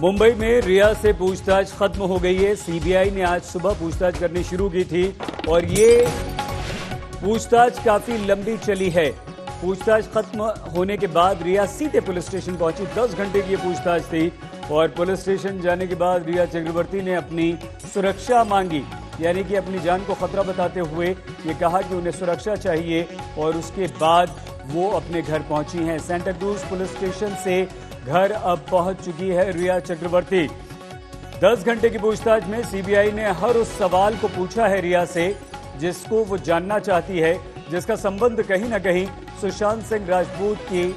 मुंबई में रिया से पूछताछ खत्म हो गई है। सीबीआई ने आज सुबह पूछताछ करनी शुरू की थी और ये पूछताछ काफी लंबी चली है। पूछताछ खत्म होने के बाद रिया सीधे पुलिस स्टेशन पहुंची। 10 घंटे की ये पूछताछ थी और पुलिस स्टेशन जाने के बाद रिया चक्रवर्ती ने अपनी सुरक्षा मांगी, यानी कि अपनी जान को खतरा बताते हुए ये कहा कि उन्हें सुरक्षा चाहिए और उसके बाद वो अपने घर पहुंची हैं। सेंटा क्रूज पुलिस स्टेशन से घर अब पहुंच चुकी है रिया चक्रवर्ती। 10 घंटे की पूछताछ में सीबीआई ने हर उस सवाल को पूछा है रिया से जिसको वो जानना चाहती है, जिसका संबंध कहीं ना कहीं सुशांत सिंह राजपूत की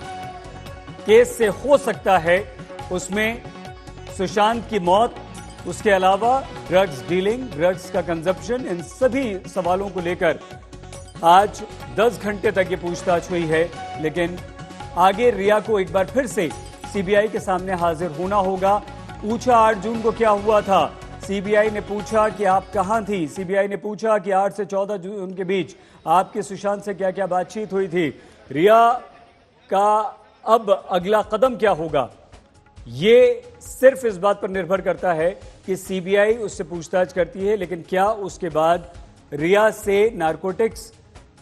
केस से हो सकता है। उसमें सुशांत की मौत, उसके अलावा ड्रग्स डीलिंग, ड्रग्स का कंजप्शन, इन सभी सवालों को लेकर आज 10 घंटे तक ये पूछताछ हुई है। लेकिन आगे रिया को एक बार फिर से सीबीआई के सामने हाजिर होना होगा। पूछा 8 जून को क्या हुआ था, सीबीआई ने पूछा कि आप कहां थी। सीबीआई ने पूछा कि 8 से 14 जून के बीच आपके सुशांत से क्या क्या बातचीत हुई थी। रिया का अब अगला कदम क्या होगा, ये सिर्फ इस बात पर निर्भर करता है कि सीबीआई उससे पूछताछ करती है, लेकिन क्या उसके बाद रिया से नारकोटिक्स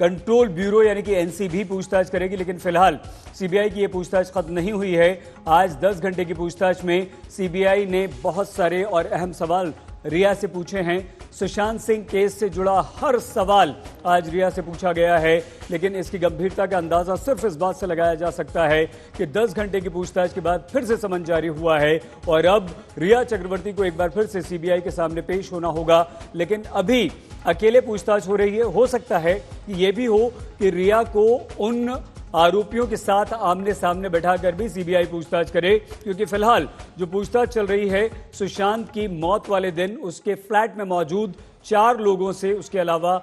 कंट्रोल ब्यूरो यानी कि एनसीबी पूछताछ करेगी। लेकिन फिलहाल सीबीआई की यह पूछताछ खत्म नहीं हुई है। आज 10 घंटे की पूछताछ में सीबीआई ने बहुत सारे और अहम सवाल रिया से पूछे हैं। सुशांत सिंह केस से जुड़ा हर सवाल आज रिया से पूछा गया है, लेकिन इसकी गंभीरता का अंदाजा सिर्फ इस बात से लगाया जा सकता है कि 10 घंटे की पूछताछ के बाद फिर से समन जारी हुआ है और अब रिया चक्रवर्ती को एक बार फिर से सीबीआई के सामने पेश होना होगा। लेकिन अभी अकेले पूछताछ हो रही है। हो सकता है कि यह भी हो कि रिया को उन आरोपियों के साथ आमने सामने बैठाकर भी सीबीआई पूछताछ करे, क्योंकि फिलहाल जो पूछताछ चल रही है सुशांत की मौत वाले दिन उसके फ्लैट में मौजूद 4 लोगों से, उसके अलावा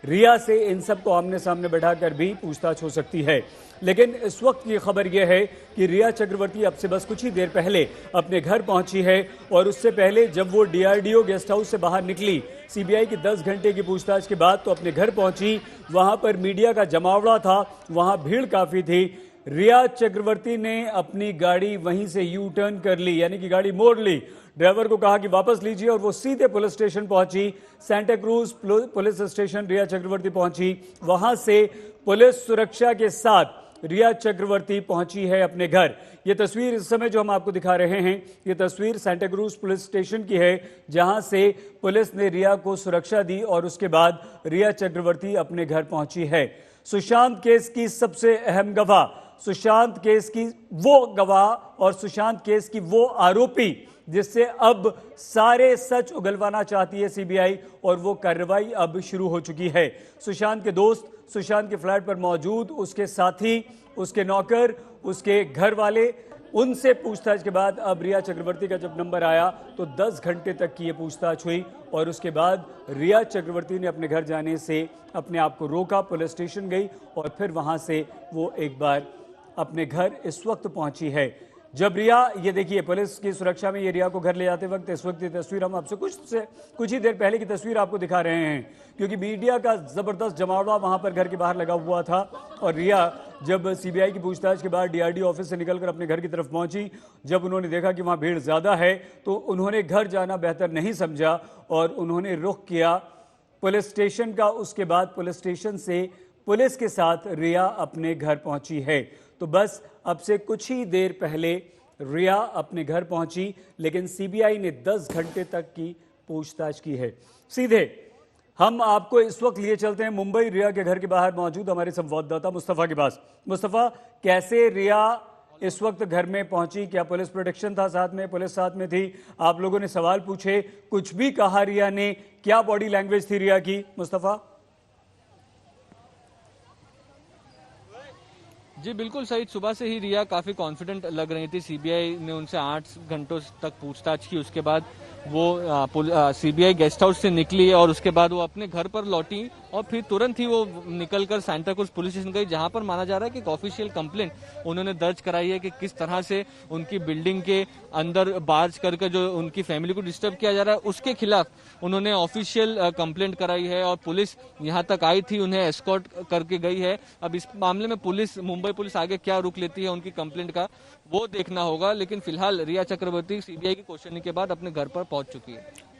रिया से, इन सबको आमने सामने बैठाकर भी पूछताछ हो सकती है। लेकिन इस वक्त ये खबर यह है कि रिया चक्रवर्ती अब से बस कुछ ही देर पहले अपने घर पहुंची है और उससे पहले जब वो डीआरडीओ गेस्ट हाउस से बाहर निकली सीबीआई की 10 घंटे की पूछताछ के बाद, तो अपने घर पहुंची। वहां पर मीडिया का जमावड़ा था, वहां भीड़ काफी थी। रिया चक्रवर्ती ने अपनी गाड़ी वहीं से यू टर्न कर ली, यानी कि गाड़ी मोड़ ली। ड्राइवर को कहा कि वापस लीजिए और वो सीधे पुलिस स्टेशन पहुंची। सेंटा क्रूज पुलिस स्टेशन रिया चक्रवर्ती पहुंची। वहां से पुलिस सुरक्षा के साथ रिया चक्रवर्ती पहुंची है अपने घर। ये तस्वीर इस समय जो हम आपको दिखा रहे हैं, ये तस्वीर सेंटा क्रूज पुलिस स्टेशन की है, जहां से पुलिस ने रिया को सुरक्षा दी और उसके बाद रिया चक्रवर्ती अपने घर पहुंची है। सुशांत केस की सबसे अहम गवाह, सुशांत केस की वो गवाह और सुशांत केस की वो आरोपी जिससे अब सारे सच उगलवाना चाहती है सीबीआई, और वो कार्रवाई अब शुरू हो चुकी है। सुशांत के दोस्त, सुशांत के फ्लैट पर मौजूद उसके साथी, उसके नौकर, उसके घर वाले, उनसे पूछताछ के बाद अब रिया चक्रवर्ती का जब नंबर आया तो 10 घंटे तक की ये पूछताछ हुई और उसके बाद रिया चक्रवर्ती ने अपने घर जाने से अपने आप को रोका, पुलिस स्टेशन गई और फिर वहां से वो एक बार अपने घर इस वक्त पहुंची है। जब रिया, ये देखिए पुलिस की सुरक्षा में ये रिया को घर ले जाते वक्त इस वक्त ये तस्वीर हम आपसे कुछ ही देर पहले की तस्वीर आपको दिखा रहे हैं, क्योंकि मीडिया का जबरदस्त जमावड़ा वहां पर घर के बाहर लगा हुआ था। और रिया जब सीबीआई की पूछताछ के बाद डीआरडीओ ऑफिस से निकलकर अपने घर की तरफ पहुंची, जब उन्होंने देखा कि वहां भीड़ ज्यादा है तो उन्होंने घर जाना बेहतर नहीं समझा और उन्होंने रुख किया पुलिस स्टेशन का। उसके बाद पुलिस स्टेशन से पुलिस के साथ रिया अपने घर पहुंची है। तो बस अब से कुछ ही देर पहले रिया अपने घर पहुंची, लेकिन सीबीआई ने 10 घंटे तक की पूछताछ की है। सीधे हम आपको इस वक्त लिए चलते हैं मुंबई रिया के घर के बाहर मौजूद हमारे संवाददाता मुस्तफा के पास। मुस्तफा, कैसे रिया इस वक्त घर में पहुंची? क्या पुलिस प्रोटेक्शन था साथ में, पुलिस साथ में थी? आप लोगों ने सवाल पूछे, कुछ भी कहा रिया ने? क्या बॉडी लैंग्वेज थी रिया की? मुस्तफा जी बिल्कुल सही। सुबह से ही रिया काफ़ी कॉन्फिडेंट लग रही थी। सीबीआई ने उनसे 8 घंटों तक पूछताछ की। उसके बाद वो सीबीआई गेस्ट हाउस से निकली और उसके बाद वो अपने घर पर लौटी और फिर तुरंत ही वो निकलकर सांता क्रूज पुलिस स्टेशन गई, जहां पर माना जा रहा है कि एक ऑफिशियल कंप्लेंट उन्होंने दर्ज कराई है कि किस तरह से उनकी बिल्डिंग के अंदर बार्ज करके जो उनकी फैमिली को डिस्टर्ब किया जा रहा है, उसके खिलाफ उन्होंने ऑफिशियल कंप्लेंट कराई है। और पुलिस यहां तक आई थी, उन्हें एस्कॉर्ट करके गई है। अब इस मामले में पुलिस, मुंबई पुलिस आगे क्या रुख लेती है उनकी कंप्लेंट का, वो देखना होगा। लेकिन फिलहाल रिया चक्रवर्ती सीबीआई की क्वेश्चनिंग के बाद अपने घर पर पहुंच चुकी है।